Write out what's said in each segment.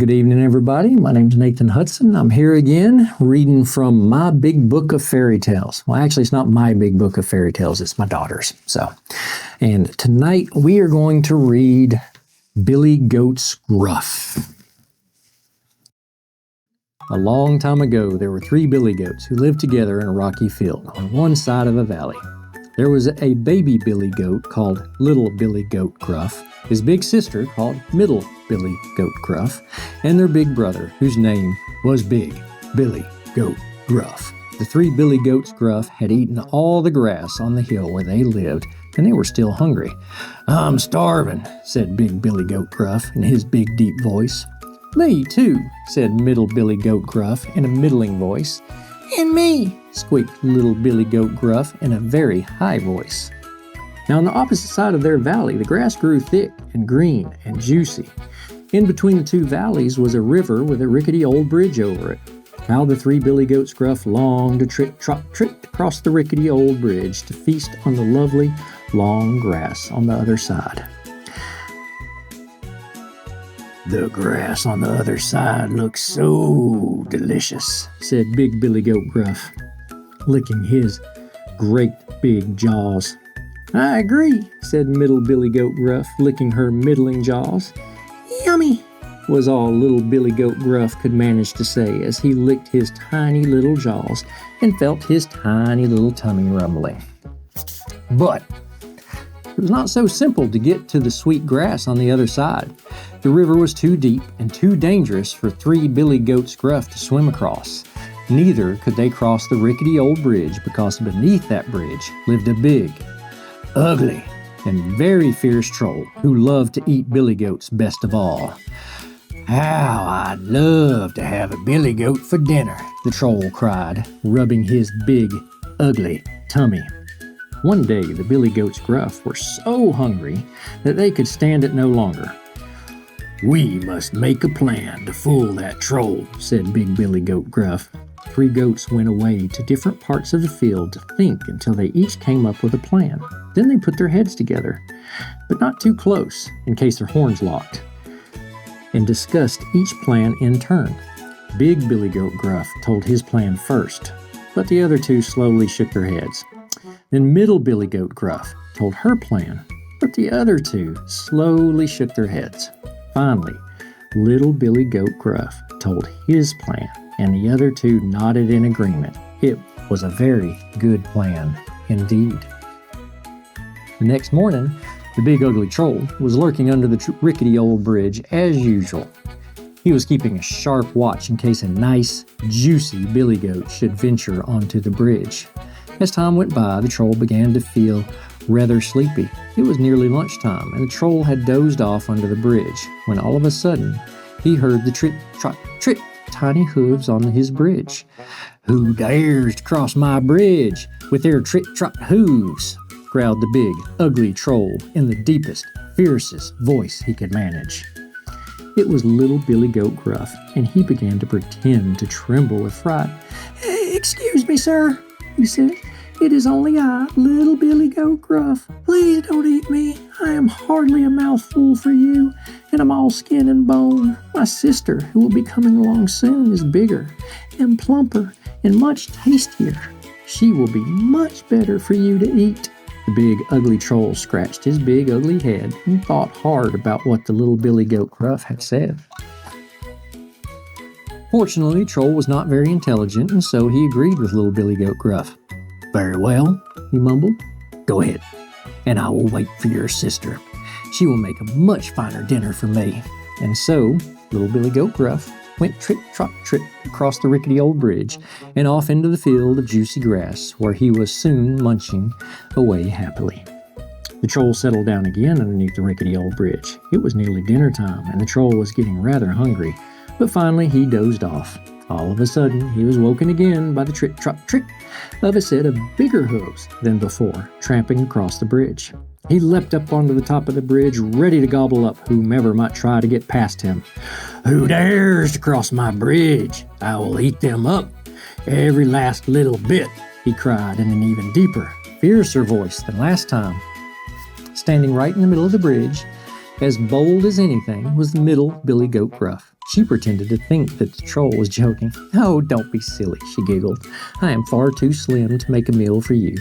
Good evening, everybody. My name's Nathan Hudson. I'm here again reading from my big book of fairy tales. Well, actually, it's not my big book of fairy tales. It's my daughter's. And tonight we are going to read Billy Goats Gruff. A long time ago, there were 3 billy goats who lived together in a rocky field on one side of a valley. There was a baby billy goat called Little Billy Goat Gruff, his big sister called Middle Billy Goat Gruff, and their big brother, whose name was Big Billy Goat Gruff. The 3 billy goats Gruff had eaten all the grass on the hill where they lived, and they were still hungry. "I'm starving," said Big Billy Goat Gruff in his big deep voice. "Me too," said Middle Billy Goat Gruff in a middling voice. "And me," squeaked Little Billy Goat Gruff in a very high voice. Now on the opposite side of their valley, the grass grew thick and green and juicy. In between the 2 valleys was a river with a rickety old bridge over it. How the 3 billy goats Gruff longed to trot across the rickety old bridge to feast on the lovely long grass on the other side. "The grass on the other side looks so delicious," said Big Billy Goat Gruff, licking his great big jaws. "I agree," said Middle Billy Goat Gruff, licking her middling jaws. "Yummy," was all Little Billy Goat Gruff could manage to say as he licked his tiny little jaws and felt his tiny little tummy rumbling. But it was not so simple to get to the sweet grass on the other side. The river was too deep and too dangerous for 3 billy goats Gruff to swim across. Neither could they cross the rickety old bridge because beneath that bridge lived a big, ugly, and very fierce troll who loved to eat billy goats best of all. "How I'd love to have a billy goat for dinner," the troll cried, rubbing his big, ugly tummy. One day the billy goats Gruff were so hungry that they could stand it no longer. "We must make a plan to fool that troll," said Big Billy Goat Gruff. 3 goats went away to different parts of the field to think until they each came up with a plan. Then they put their heads together, but not too close in case their horns locked, and discussed each plan in turn. Big Billy Goat Gruff told his plan first, but the other 2 slowly shook their heads. Then Middle Billy Goat Gruff told her plan, but the other 2 slowly shook their heads. Finally, Little Billy Goat Gruff told his plan, and the other 2 nodded in agreement. It was a very good plan indeed. The next morning, the big ugly troll was lurking under the rickety old bridge as usual. He was keeping a sharp watch in case a nice, juicy billy goat should venture onto the bridge. As time went by, the troll began to feel rather sleepy. It was nearly lunchtime, and the troll had dozed off under the bridge, when all of a sudden he heard the trit-trot, trit tiny hooves on his bridge. "Who dares to cross my bridge with their trit-trot hooves?" growled the big, ugly troll in the deepest, fiercest voice he could manage. It was Little Billy Goat Gruff, and he began to pretend to tremble with fright. "Excuse me, sir," he said. "It is only I, Little Billy Goat Gruff. Please don't eat me. I am hardly a mouthful for you, and I'm all skin and bone. My sister, who will be coming along soon, is bigger and plumper and much tastier. She will be much better for you to eat." The big, ugly troll scratched his big, ugly head and thought hard about what the Little Billy Goat Gruff had said. Fortunately, the troll was not very intelligent, and so he agreed with Little Billy Goat Gruff. "Very well," he mumbled. "Go ahead, and I will wait for your sister. She will make a much finer dinner for me." And so, Little Billy Goat Gruff went trit-trot-trit across the rickety old bridge and off into the field of juicy grass, where he was soon munching away happily. The troll settled down again underneath the rickety old bridge. It was nearly dinner time, and the troll was getting rather hungry, but finally he dozed off. All of a sudden, he was woken again by the trit-trot-trit of a set of bigger hooves than before, tramping across the bridge. He leapt up onto the top of the bridge, ready to gobble up whomever might try to get past him. "Who dares to cross my bridge? I will eat them up, every last little bit," he cried in an even deeper, fiercer voice than last time. Standing right in the middle of the bridge, as bold as anything, was the Middle Billy Goat Gruff. She pretended to think that the troll was joking. "Oh, don't be silly," she giggled. "I am far too slim to make a meal for you.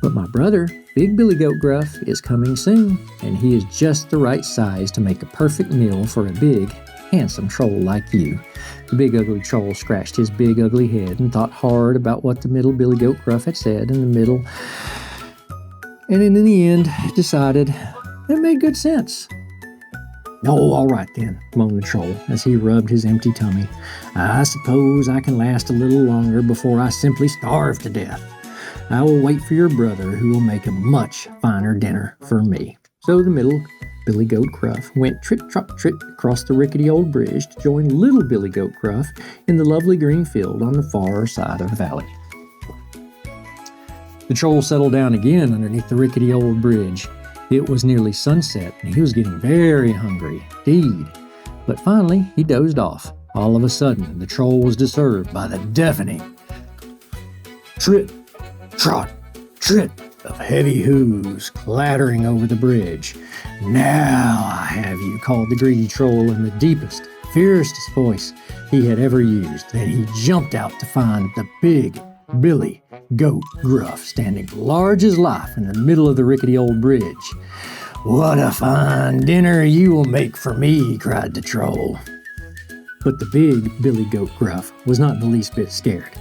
But my brother, Big Billy Goat Gruff, is coming soon, and he is just the right size to make a perfect meal for a big, handsome troll like you." The big ugly troll scratched his big ugly head and thought hard about what the middle Billy Goat Gruff had said in the end decided it made good sense. "Oh, all right then," moaned the troll as he rubbed his empty tummy. "I suppose I can last a little longer before I simply starve to death. I will wait for your brother, who will make a much finer dinner for me." So the middle Billy Goat Gruff went trit-trot-trit across the rickety old bridge to join little Billy Goat Gruff in the lovely green field on the far side of the valley. The troll settled down again underneath the rickety old bridge. It was nearly sunset, and he was getting very hungry indeed. But finally, he dozed off. All of a sudden, the troll was disturbed by the deafening trit, trot, trit of heavy hooves clattering over the bridge. "Now I have you," called the greedy troll in the deepest, fiercest voice he had ever used. Then he jumped out to find the big Billy Goat Gruff standing large as life in the middle of the rickety old bridge. "What a fine dinner you will make for me," cried the troll. But the big Billy Goat Gruff was not the least bit scared.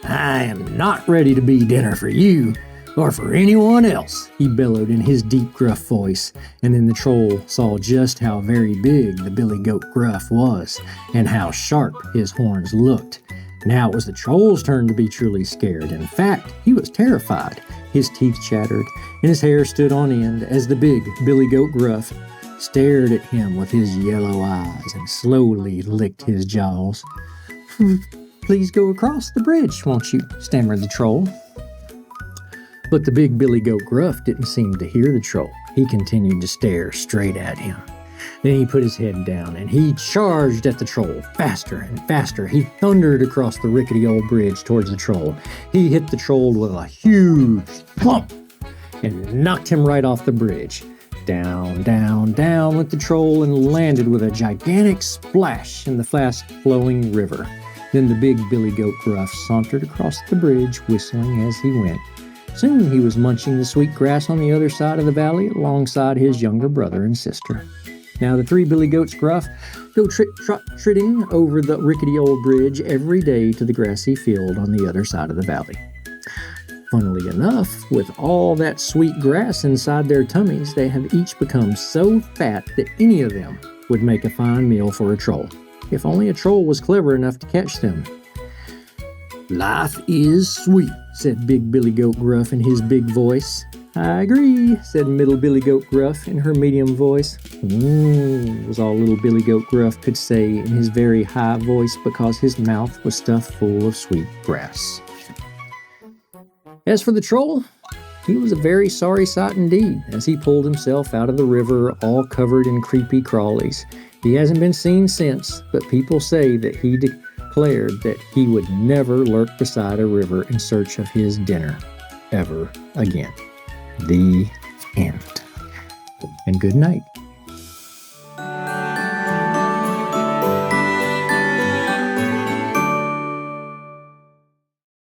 "I am not ready to be dinner for you, or for anyone else," he bellowed in his deep, gruff voice. And then the troll saw just how very big the Billy Goat Gruff was, and how sharp his horns looked. Now it was the troll's turn to be truly scared. In fact, he was terrified. His teeth chattered, and his hair stood on end as the big Billy Goat Gruff stared at him with his yellow eyes and slowly licked his jaws. "Please go across the bridge, won't you?" stammered the troll. But the big Billy Goat Gruff didn't seem to hear the troll. He continued to stare straight at him. Then he put his head down and he charged at the troll. Faster and faster, he thundered across the rickety old bridge towards the troll. He hit the troll with a huge thump and knocked him right off the bridge. Down, down, down went the troll and landed with a gigantic splash in the fast-flowing river. Then the big Billy Goat Gruff sauntered across the bridge, whistling as he went. Soon he was munching the sweet grass on the other side of the valley alongside his younger brother and sister. Now the three Billy Goats Gruff go trit-trot-tritting over the rickety old bridge every day to the grassy field on the other side of the valley. Funnily enough, with all that sweet grass inside their tummies, they have each become so fat that any of them would make a fine meal for a troll, if only a troll was clever enough to catch them. "Life is sweet," said Big Billy Goat Gruff in his big voice. "I agree," said Middle Billy Goat Gruff in her medium voice. Was all Little Billy Goat Gruff could say in his very high voice because his mouth was stuffed full of sweet grass. As for the troll, he was a very sorry sight indeed as he pulled himself out of the river all covered in creepy crawlies. He hasn't been seen since, but people say that he declared that he would never lurk beside a river in search of his dinner ever again. The end. And good night.